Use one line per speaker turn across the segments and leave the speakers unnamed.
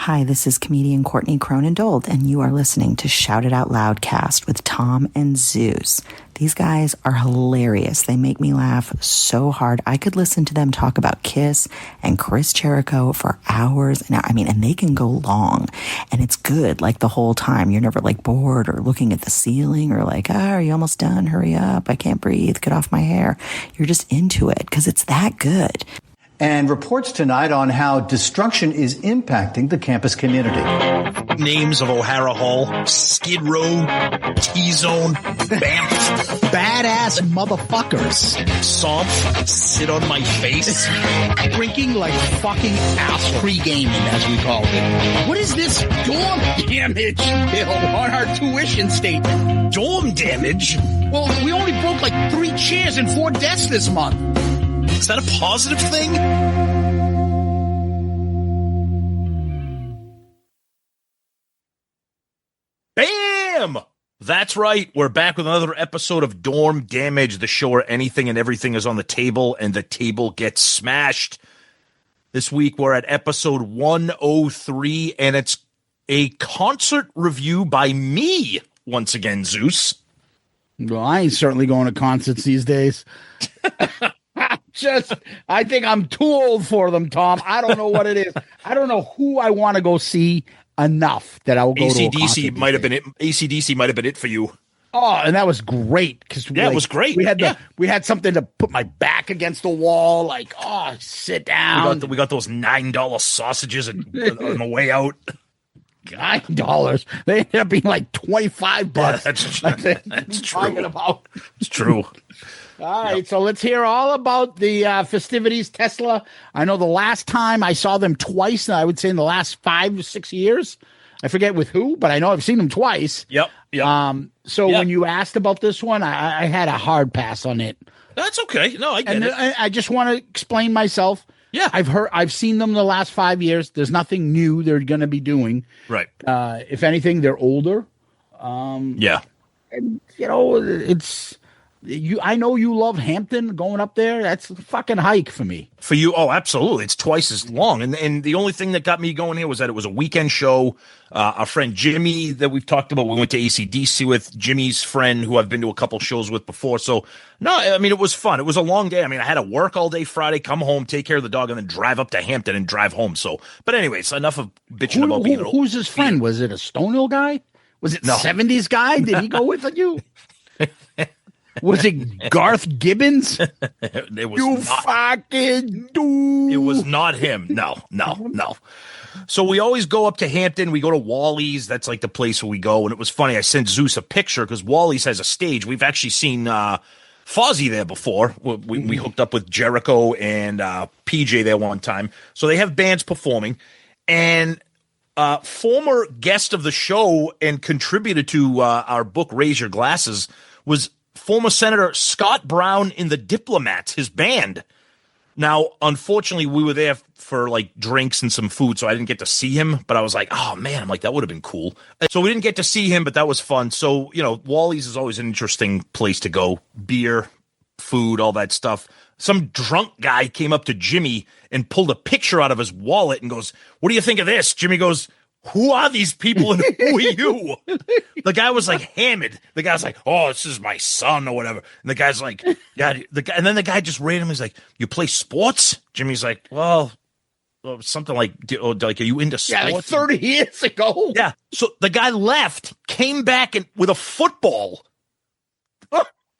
Hi, this is comedian Courtney Cronin-Dold, and you are listening to Shout It Out Loudcast with Tom and Zeus. These guys are hilarious. They make me laugh so hard. I could listen to them talk about Kiss and Chris Jericho for hours. And they can go long, and it's good like the whole time. You're never like bored or looking at the ceiling or like, are you almost done? Hurry up. I can't breathe. Get off my hair. You're just into it because it's that good.
And reports tonight on how destruction is impacting the campus community.
Names of O'Hara Hall, Skid Row, T-Zone, Banff.
Badass motherfuckers.
Somph, sit on my face.
Drinking like fucking ass pre-gaming, as we call it. What is this dorm damage bill on our tuition statement?
Dorm damage?
Well, we only broke like 3 chairs and 4 desks this month.
Is that a positive thing? Bam! That's right. We're back with another episode of Dorm Damage, the show where anything and everything is on the table and the table gets smashed. This week we're at episode 103, and it's a concert review by me once again, Zeus.
Well, I ain't certainly going to concerts these days. I think I'm too old for them, Tom. I don't know what it is. I don't know who I want to go see enough that I will go to a concert.
AC/DC might have been it. AC/DC might have been it for you.
Oh, and that was great because
it was great.
We had something to put my back against the wall. Like, sit down.
We got those $9 sausages on the way out.
$9. They ended up being like $25.
Yeah, that's true.
About.
It's true.
All right, So let's hear all about the festivities. Tesla. I know the last time I saw them twice, I would say in the last 5 or 6 years. I forget with who, but I know I've seen them twice.
Yep.
When you asked about this one, I had a hard pass on it.
That's okay. No, I get it.
I just want to explain myself.
Yeah.
I've seen them the last 5 years. There's nothing new they're going to be doing.
Right.
If anything, they're older.
Yeah.
And it's. I know you love Hampton, going up there. That's a fucking hike for me.
For you, oh, absolutely. It's twice as long. And the only thing that got me going here was that it was a weekend show. Our friend Jimmy that we've talked about, we went to AC/DC with, Jimmy's friend who I've been to a couple shows with before. So, no, I mean, it was fun. It was a long day. I mean, I had to work all day Friday, come home, take care of the dog, and then drive up to Hampton and drive home. So, but anyways, enough of bitching about being
who's his friend? Was it a Stonehill guy? Was it 70s guy? Did he go with you? Was it Garth Gibbons?
It was
fucking dude.
It was not him. No. So we always go up to Hampton. We go to Wally's. That's like the place where we go. And it was funny. I sent Zeus a picture because Wally's has a stage. We've actually seen Fozzy there before. We hooked up with Jericho and PJ there one time. So they have bands performing. And former guest of the show and contributor to our book, Raise Your Glasses, was former Senator Scott Brown in the Diplomats, his band. Now, unfortunately, we were there for like drinks and some food, so I didn't get to see him. But I was like, oh man, I'm like, that would have been cool. So we didn't get to see him, but that was fun. So, Wally's is always an interesting place to go. Beer, food, all that stuff. Some drunk guy came up to Jimmy and pulled a picture out of his wallet and goes, "What do you think of this?" Jimmy goes, "Who are these people and who are you?" The guy was like hammered. The guy's like, "Oh, this is my son," or whatever. And the guy's like, "Yeah." And then the guy just randomly is like, "You play sports?" Jimmy's like, "Well, something like, are you into sports?"
Yeah, like 30 years ago.
Yeah. So the guy left, came back with a football.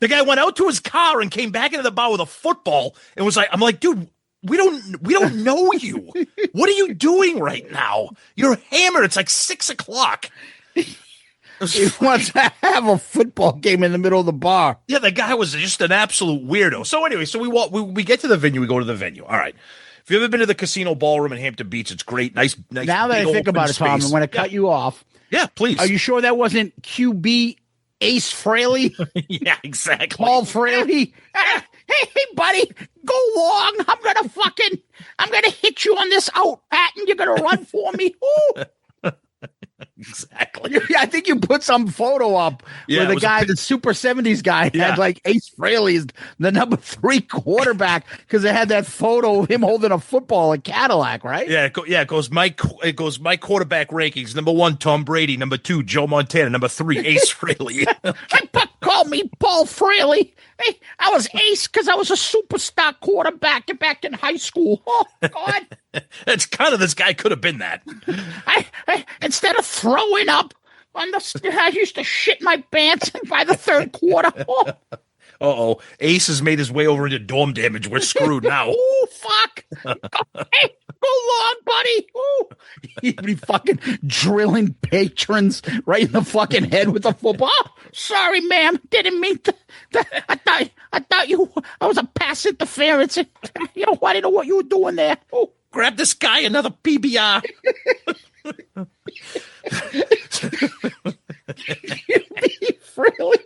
The guy went out to his car and came back into the bar with a football and was like, I'm like, dude, we don't know you. What are you doing right now? You're hammered. It's like 6 o'clock.
He wants to have a football game in the middle of the bar.
Yeah, the guy was just an absolute weirdo. So anyway, we get to the venue. We go to the venue. All right. If you've ever been to the Casino Ballroom in Hampton Beach, it's great. Nice.
Now that I think about it, Tom, I'm going to cut you off.
Yeah, please.
Are you sure that wasn't QB Ace Fraley?
Yeah, exactly.
Paul Fraley? Hey, buddy, go long. I'm gonna hit you on this out, Pat, and you're gonna run for me. Ooh.
Exactly.
Yeah, I think you put some photo up where the guy, the Super 70s guy, had like Ace Frehley as the number 3 quarterback because they had that photo of him holding a football at Cadillac, right?
Yeah, it goes my quarterback rankings. Number 1, Tom Brady. Number 2, Joe Montana. Number 3, Ace Frehley.
Call me Paul Frehley. Hey, I was Ace because I was a superstar quarterback back in high school. Oh, God.
That's kind of, this guy could have been that.
I instead of throwing up I used to shit my pants by the third quarter. Oh.
Uh-oh. Ace has made his way over into dorm damage. We're screwed now.
Oh, fuck. Hey, go long, buddy. Ooh. He'd be fucking drilling patrons right in the fucking head with a football. Oh, sorry, ma'am. Didn't mean to. I thought I was a pass interference. You know, I didn't know what you were doing there. Oh.
Grab this guy another PBR.
Really?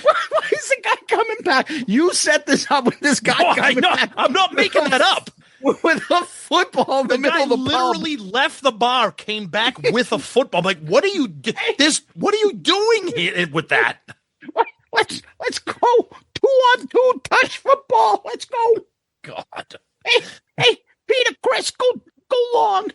Why is the guy coming back? You set this up with this guy coming back.
I'm not making that up.
With a football in the middle of the
literally left the bar, came back with a football. I'm like, what are you doing here with that?
Let's go 2-on-2 touch football. Let's go.
God.
Hey, Peter, Chris, go long.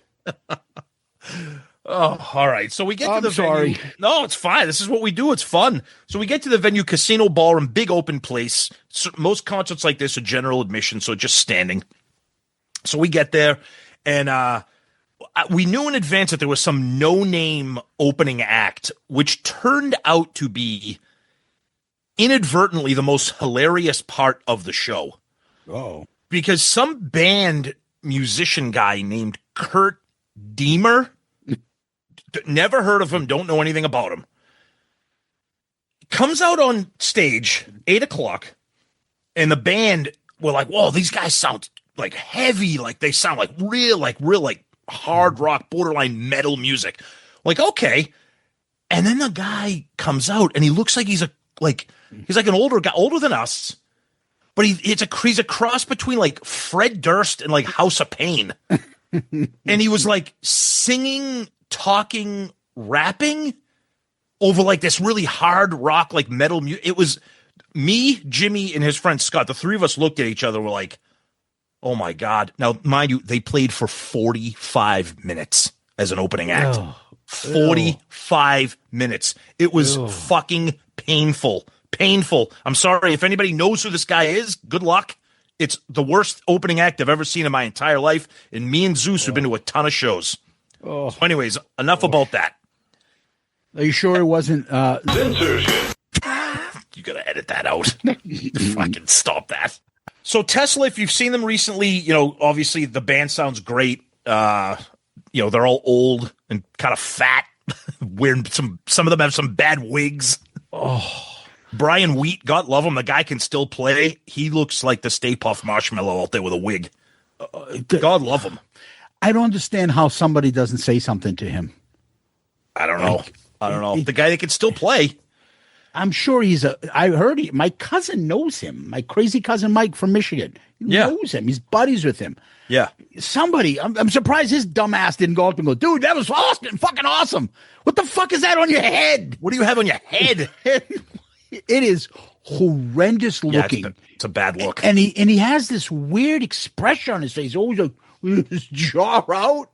Oh, all right. So we get to the venue. No, it's fine. This is what we do. It's fun. So we get to the venue, Casino Ballroom, big open place. So most concerts like this are general admission, so just standing. So we get there, and we knew in advance that there was some no-name opening act, which turned out to be inadvertently the most hilarious part of the show.
Oh.
Because some band musician guy named Kurt Deemer, never heard of him, don't know anything about him, comes out on stage 8:00, and the band were like, whoa, these guys sound like heavy, like they sound like real hard rock, borderline metal music. Like, okay. And then the guy comes out and he looks like he's like an older guy, older than us, but he's a cross between like Fred Durst and like House of Pain. And he was like singing, talking, rapping over like this really hard rock, like metal music. It was me, Jimmy, and his friend Scott. The three of us looked at each other. We're like, oh my God. Now, mind you, they played for 45 minutes as an opening act. 45 minutes. It was fucking painful. Painful. I'm sorry. If anybody knows who this guy is, good luck. It's the worst opening act I've ever seen in my entire life. And me and Zeus have been to a ton of shows. So anyways, enough about that.
Are you sure it wasn't
censorship? You gotta edit that out. Fucking stop that. So Tesla, if you've seen them recently, you know, obviously the band sounds great. You know, they're all old and kind of fat. Wearing some of them have some bad wigs. Brian Wheat, God love him. The guy can still play. He looks like the Stay Puft Marshmallow out there with a wig. God love him.
I don't understand how somebody doesn't say something to him.
I don't know. The guy that can still play.
I'm sure I heard my cousin knows him. My crazy cousin Mike from Michigan. He knows him. He's buddies with him.
Yeah.
Somebody, I'm surprised his dumb ass didn't go up and go, dude, that was awesome, fucking awesome. What the fuck is that on your head?
What do you have on your head?
It is horrendous looking.
Yeah, it's a bad look.
And he has this weird expression on his face. Always like his jaw out.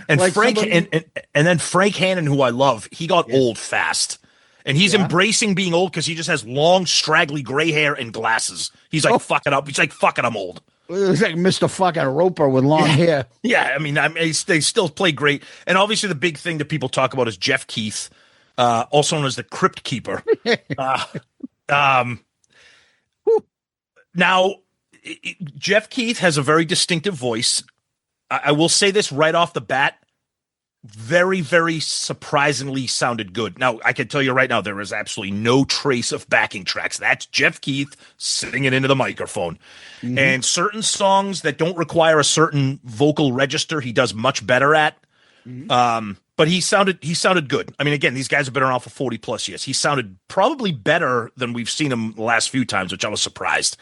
And like Frank and then Frank Hannon, who I love, he got old fast. And he's embracing being old because he just has long, straggly gray hair and glasses. He's like, fuck it up. He's like, fuck it, I'm old.
It's like Mr. fucking Roper with long hair.
Yeah, I mean, they still play great. And obviously the big thing that people talk about is Jeff Keith, also known as the Crypt Keeper. Now, Jeff Keith has a very distinctive voice. I will say this right off the bat. Very, very surprisingly sounded good. Now, I can tell you right now, there is absolutely no trace of backing tracks. That's Jeff Keith singing into the microphone. Mm-hmm. And certain songs that don't require a certain vocal register, he does much better at. Mm-hmm. But he sounded good. I mean, again, these guys have been around for 40 plus years. He sounded probably better than we've seen him the last few times, which I was surprised.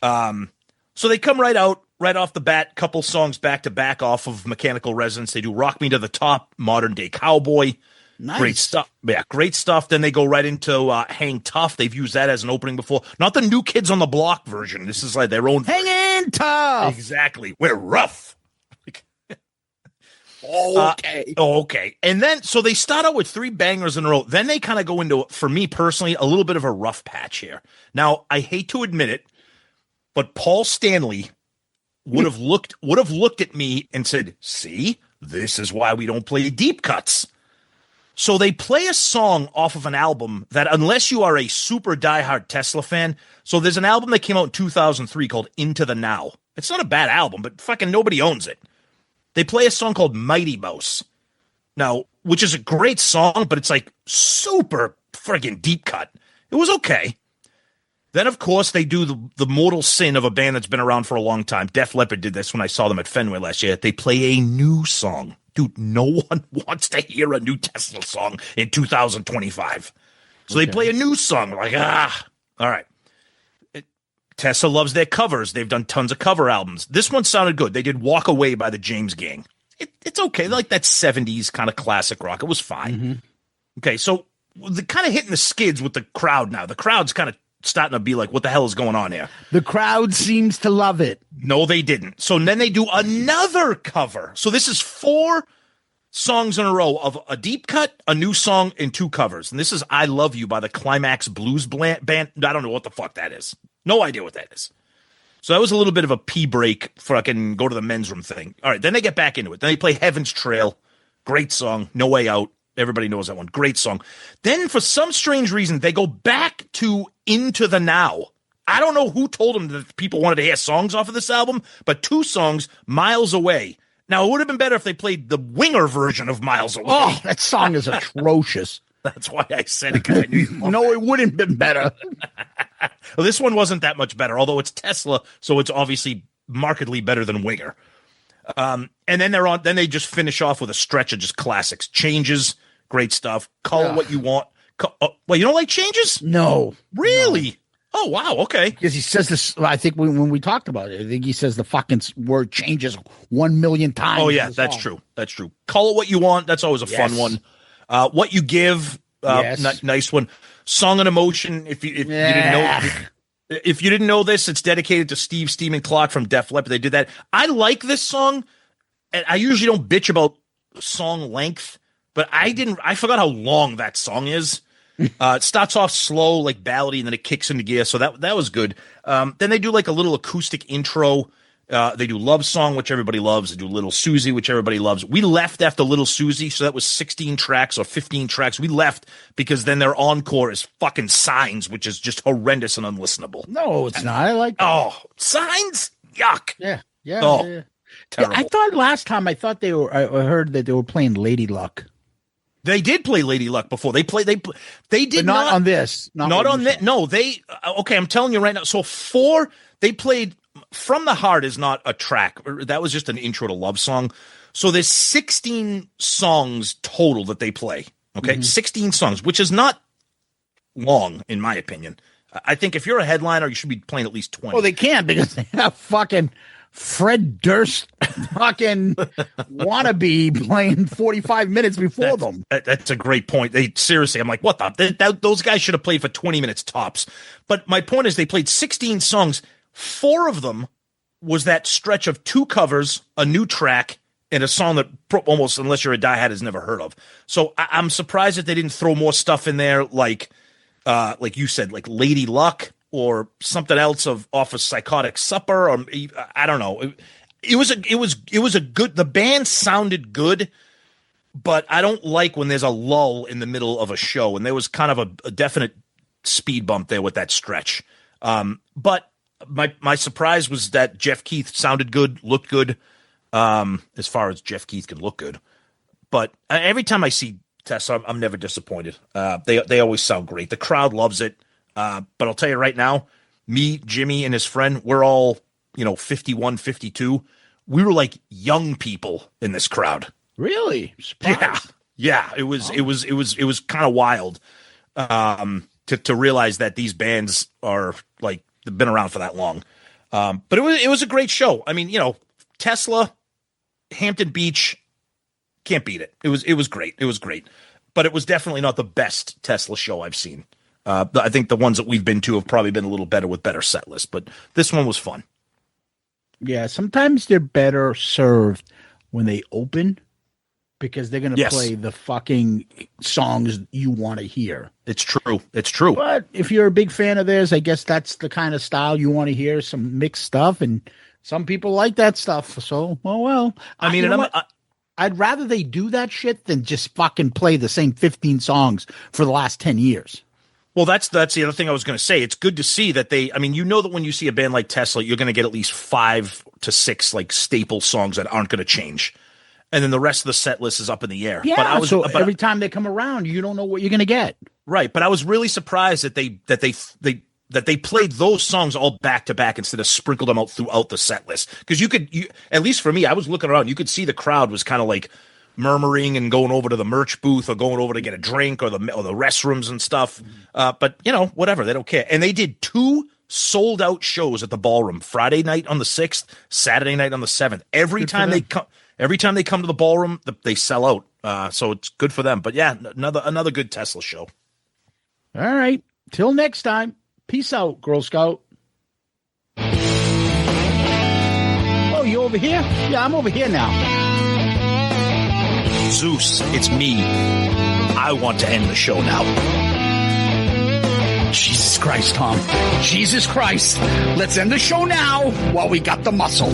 So they come right out. Right off the bat, couple songs back to back off of Mechanical Resonance. They do Rock Me to the Top, Modern Day Cowboy.
Nice.
Great stuff. Yeah, great stuff. Then they go right into Hang Tough. They've used that as an opening before. Not the New Kids on the Block version. This is like their own version.
Hanging tough.
Exactly. We're rough.
Okay.
Okay. And then, so they start out with 3 bangers in a row. Then they kind of go into, for me personally, a little bit of a rough patch here. Now, I hate to admit it, but Paul Stanley would have looked at me and said, see, this is why we don't play deep cuts. So they play a song off of an album that, unless you are a super diehard Tesla fan, so there's an album that came out in 2003 called Into the Now. It's not a bad album, but fucking nobody owns it. They play a song called Mighty Mouse. Now, which is a great song, but it's like super friggin' deep cut. It was okay. Then, of course, they do the mortal sin of a band that's been around for a long time. Def Leppard did this when I saw them at Fenway last year. They play a new song. Dude, no one wants to hear a new Tesla song in 2025. So they play a new song. Like, all right. Tesla loves their covers. They've done tons of cover albums. This one sounded good. They did Walk Away by the James Gang. It's okay. Like that 70s kind of classic rock. It was fine. Mm-hmm. Okay, so they're kind of hitting the skids with the crowd now. The crowd's kind of starting to be like, what the hell is going on here?
The crowd seems to love it.
No, they didn't. So then they do another cover. So this is 4 songs in a row of a deep cut, a new song, and 2 covers. And this is I Love You by the Climax Blues Band. I don't know what the fuck that is. No idea what that is. So that was a little bit of a pee break, fucking go to the men's room thing. All right, then they get back into it. Then they play Heaven's Trail. Great song. No Way Out. Everybody knows that one. Great song. Then for some strange reason, they go back to Into the Now. I don't know who told them that people wanted to hear songs off of this album, but 2 songs, Miles Away. Now, it would have been better if they played the Winger version of Miles Away.
Oh, that song is atrocious.
That's why I said it, because I knew you
No, it wouldn't have been better.
Well, this one wasn't that much better, although it's Tesla, so it's obviously markedly better than Winger. And then then they just finish off with a stretch of just classics. Changes, great stuff. Call it what you want. Well, you don't like Changes?
No.
Really? No. Oh, wow. Okay.
Because he says this, I think when we talked about it, I think he says the fucking word changes 1 million times.
Oh, yeah, that's true. That's true. Call it what you want. That's always a fun one. What You Give, nice one. Song and Emotion. If you didn't know this, it's dedicated to Steve Steamin' Clark from Def Leppard. They did that. I like this song, and I usually don't bitch about song length, but I forgot how long that song is. It starts off slow, like ballady, and then it kicks into gear. So that was good. Then they do like a little acoustic intro. They do Love Song, which everybody loves. They do Little Susie, which everybody loves. We left after Little Susie, so that was 16 tracks or 15 tracks. We left because then their encore is fucking Signs, which is just horrendous and unlistenable.
No, it's not. I like that.
Oh, Signs? Yuck.
Yeah.
Oh,
yeah.
terrible.
I thought last time I heard that they were playing Lady Luck.
They did play Lady Luck before. They did
but not on this.
Not on that. No, they okay, I'm telling you right now. So 4, they played From the Heart is not a track. That was just an intro to Love Song. So there's 16 songs total that they play. Okay? 16 songs, which is not long, in my opinion. I think if you're a headliner, you should be playing at least 20.
Well, they can't because they have fucking Fred Durst fucking wannabe playing 45 minutes before them.
That's a great point. Seriously, I'm like, what the? Those guys should have played for 20 minutes tops. But my point is they played 16 songs. 4 of them was that stretch of 2 covers, a new track, and a song that almost, unless you're a diehard, has never heard of. So I'm surprised that they didn't throw more stuff in there, like you said, like Lady Luck or something else off of Psychotic Supper, or I don't know. It was a good. The band sounded good, but I don't like when there's a lull in the middle of a show, and there was kind of a definite speed bump there with that stretch. But my surprise was that Jeff Keith sounded good, looked good, as far as Jeff Keith can look good. But every time I see Tessa, I'm never disappointed. They always sound great. The crowd loves it. But I'll tell you right now, me, Jimmy, and his friend, we're all, 51, 52. We were like young people in this crowd.
Really? Surprised.
Yeah. It was kind of wild, to realize that these bands are like, they've been around for that long. But it was a great show. I mean, Tesla, Hampton Beach, can't beat it. It was great. It was great. but it was definitely not the best Tesla show I've seen. I think the ones that we've been to have probably been a little better with better set lists, but this one was fun.
Yeah, sometimes they're better served when they open because they're going to play the fucking songs you want to hear.
It's true. It's true.
But if you're a big fan of theirs, I guess that's the kind of style you want to hear, some mixed stuff, and some people like that stuff. So, well.
I mean,
I'd rather they do that shit than just fucking play the same 15 songs for the last 10 years.
Well, that's the other thing I was going to say. It's good to see that that when you see a band like Tesla, you're going to get at least 5 to 6 like staple songs that aren't going to change. And then the rest of the set list is up in the air.
Yeah, but every time they come around, you don't know what you're going to get.
Right, but I was really surprised that they played those songs all back to back instead of sprinkled them out throughout the set list. Because at least for me, I was looking around, you could see the crowd was kind of like murmuring and going over to the merch booth or going over to get a drink or the restrooms and stuff. But whatever, they don't care. And they did 2 sold out shows at the Ballroom, Friday night on the 6th, Saturday night on the 7th. Every time they come to the Ballroom, they sell out. So it's good for them. But yeah, another good Tesla show.
All right. Till next time. Peace out, Girl Scout. Oh, you over here? Yeah, I'm over here now.
Zeus, it's me. I want to end the show now.
Jesus Christ, Tom. Jesus Christ. Let's end the show now while we got the muscle.